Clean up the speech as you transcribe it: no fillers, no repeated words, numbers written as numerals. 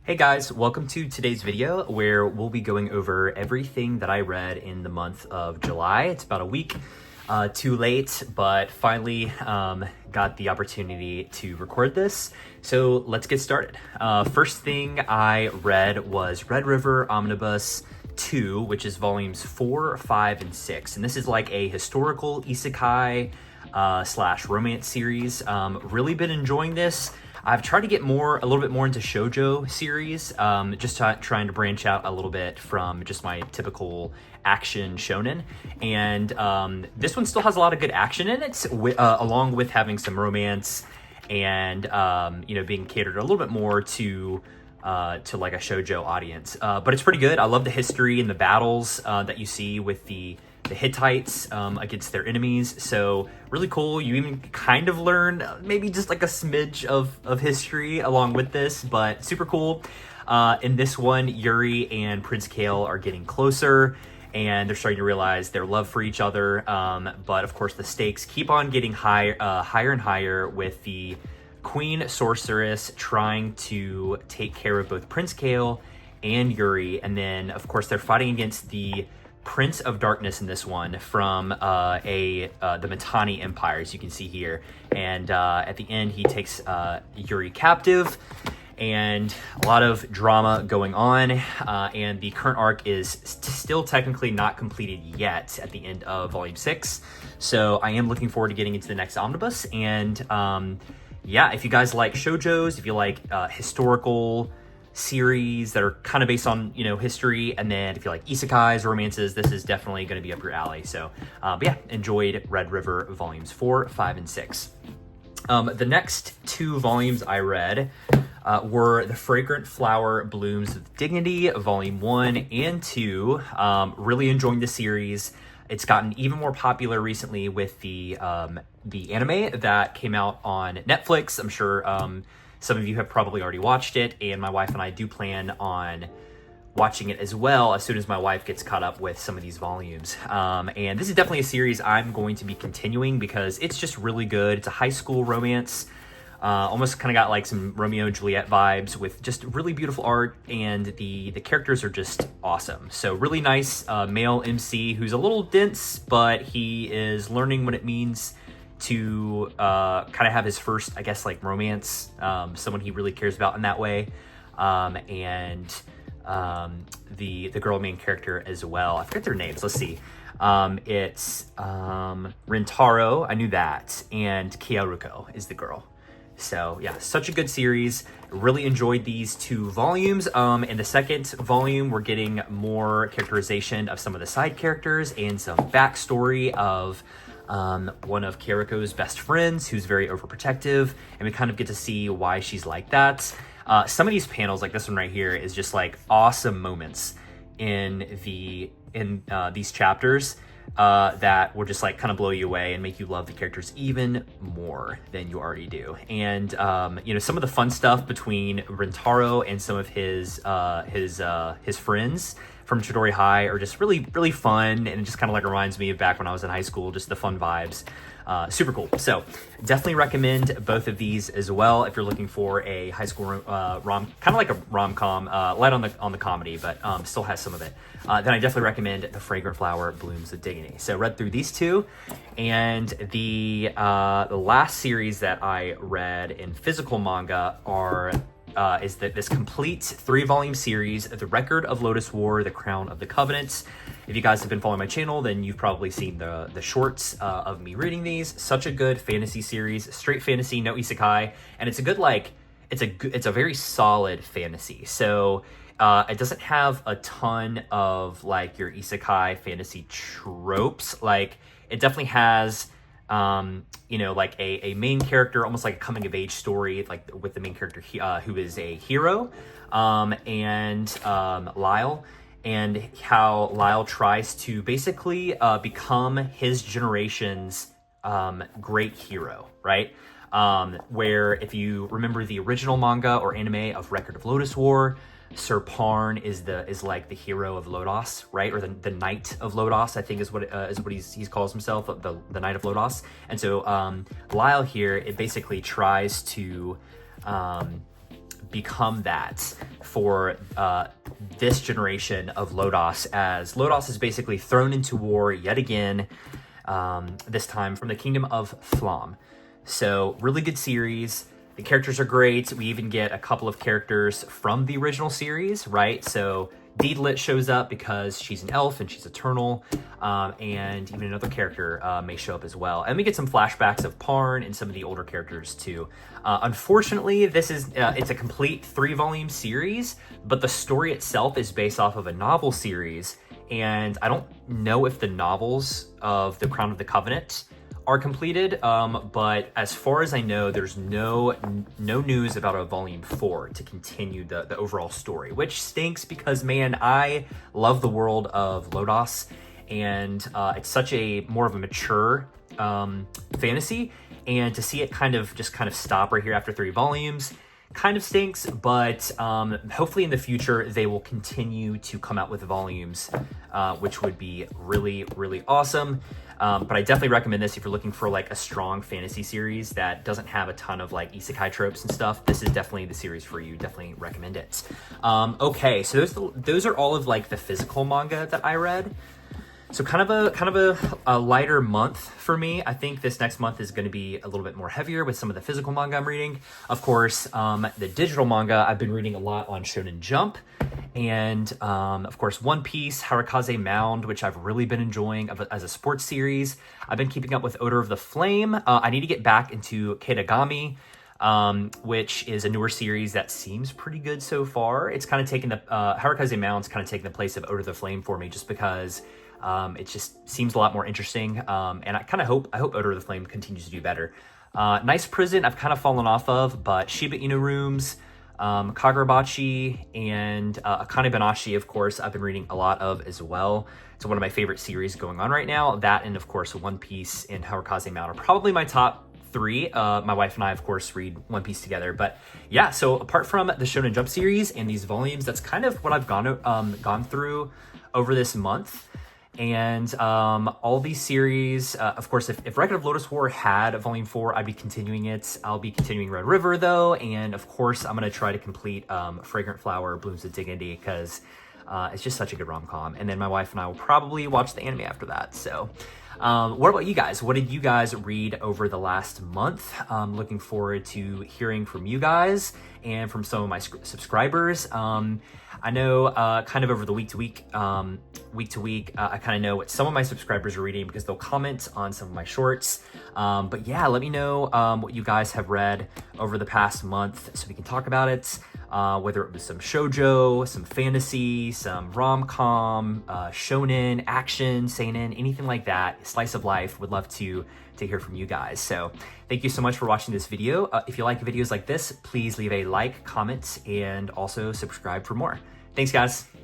Hey guys, welcome to today's video where we'll be going over everything that I read in the month of July. It's about a week too late, but finally got the opportunity to record this. So let's get started. First thing I read was Red River Omnibus 2, which is volumes 4, 5, and 6. And this is like a historical isekai slash romance series. Really been enjoying this. I've tried to get a little bit more into shoujo series, just trying to branch out a little bit from just my typical action shonen. And this one still has a lot of good action in it, along with having some romance and being catered a little bit more to like a shoujo audience. But it's pretty good. I love the history and the battles that you see with the Hittites against their enemies. So really cool. You even kind of learn maybe just like a smidge of history along with this, but super cool. In this one, Yuri and Prince Kale are getting closer and they're starting to realize their love for each other. But of course the stakes keep on getting higher and higher with the Queen Sorceress trying to take care of both Prince Kale and Yuri. And then of course they're fighting against the Prince of Darkness in this one from the Mitanni Empire, as you can see here. And at the end, he takes Yuri captive, and a lot of drama going on. And the current arc is still technically not completed yet at the end of Volume 6. So I am looking forward to getting into the next omnibus. And yeah, if you guys like shoujos, if you like historical series that are kind of based on history, and then if you like isekais, romances, this is definitely going to be up your alley. So but yeah, enjoyed Red River volumes 4, 5, and 6. The next two volumes I read were The Fragrant Flower Blooms with Dignity, volume 1 and 2. Really enjoying the series. It's gotten even more popular recently with the anime that came out on Netflix. I'm sure some of you have probably already watched it, and my wife and I do plan on watching it as well as soon as my wife gets caught up with some of these volumes. And this is definitely a series I'm going to be continuing because it's just really good. It's a high school romance, almost kind of got like some Romeo and Juliet vibes with just really beautiful art, and the characters are just awesome. So really nice male MC who's a little dense, but he is learning what it means to kind of have his first, I guess, like romance, someone he really cares about in that way, and the girl main character as well. I forget their names. Let's see. It's Rintaro, I knew that, and Kiaruko is the girl. So yeah, such a good series. Really enjoyed these two volumes. In the second volume, we're getting more characterization of some of the side characters and some backstory of one of Kiriko's best friends who's very overprotective, and we kind of get to see why she's like that. Some of these panels, like this one right here, is just like awesome moments in these chapters that will just like kind of blow you away and make you love the characters even more than you already do. And some of the fun stuff between Rintaro and some of his friends from Chidori High are just really, really fun, and it just kind of like reminds me of back when I was in high school, just the fun vibes. Super cool. So definitely recommend both of these as well if you're looking for a high school kind of like a rom-com, light on the comedy, but still has some of it. Then I definitely recommend The Fragrant Flower Blooms with Dignity. So read through these two, and the last series that I read in physical manga is this complete 3-volume series, The Record of Lotus War, The Crown of the Covenants. If you guys have been following my channel, then you've probably seen the shorts of me reading these. Such a good fantasy series, straight fantasy, no isekai, and it's a good it's a very solid fantasy. So it doesn't have a ton of like your isekai fantasy tropes. Like it definitely has like a main character, almost like a coming of age story, like with the main character who is a hero, and Lyle, and how Lyle tries to basically become his generation's great hero, right? Where if you remember the original manga or anime of Record of Lotus War, Sir Parn is like the hero of Lodos, right? Or the Knight of Lodos, I think is what he calls himself, the Knight of Lodos. And so Lyle here, it basically tries to become that for this generation of Lodos, as Lodos is basically thrown into war yet again, this time from the kingdom of Flam. So really good series. The characters are great. We even get a couple of characters from the original series, right? So Deedlit shows up because she's an elf and she's eternal, and even another character may show up as well. And we get some flashbacks of Parn and some of the older characters too. Unfortunately, this is it's a complete 3-volume series, but the story itself is based off of a novel series, and I don't know if the novels of The Crown of the Covenant are completed, but as far as I know, there's no news about a volume 4 to continue the overall story, which stinks because, man, I love the world of Lodos, and it's such a more of a mature fantasy, and to see it kind of stop right here after 3 volumes kind of stinks, but hopefully in the future they will continue to come out with volumes, which would be really, really awesome. But I definitely recommend this if you're looking for like a strong fantasy series that doesn't have a ton of like isekai tropes and stuff. This is definitely the series for you. Definitely recommend it. Okay, so those are all of like the physical manga that I read. So kind of a lighter month for me. I think this next month is going to be a little bit more heavier with some of the physical manga I'm reading. Of course, the digital manga, I've been reading a lot on Shonen Jump. And of course, One Piece, Harakaze Mound, which I've really been enjoying as a sports series. I've been keeping up with Odor of the Flame. I need to get back into Ketagami, which is a newer series that seems pretty good so far. It's kind of taken the, Harakaze Mound's kind of taken the place of Odor of the Flame for me, just because it just seems a lot more interesting. And I hope Odor of the Flame continues to do better. Nice Prison, I've kind of fallen off of, but Shiba Inu Rooms, Kagurabachi, and Akane Banashi, of course, I've been reading a lot of as well. It's one of my favorite series going on right now. That and, of course, One Piece and Harakaze Mound are probably my top 3. My wife and I, of course, read One Piece together. But yeah, so apart from the Shonen Jump series and these volumes, that's kind of what I've gone through over this month. And all these series, of course, if Record of Lodoss War had a volume 4, I'd be continuing it. I'll be continuing Red River though, and of course I'm going to try to complete Fragrant Flower, Blooms of Dignity, because it's just such a good rom-com. And then my wife and I will probably watch the anime after that. So what about you guys? What did you guys read over the last month? Looking forward to hearing from you guys and from some of my subscribers. I know kind of over the week to week, I kind of know what some of my subscribers are reading because they'll comment on some of my shorts. But yeah, let me know what you guys have read over the past month so we can talk about it. Whether it was some shoujo, some fantasy, some rom-com, shonen, action, seinen, anything like that, slice of life. Would love to hear from you guys. So thank you so much for watching this video. If you like videos like this, please leave a like, comment, and also subscribe for more. Thanks, guys.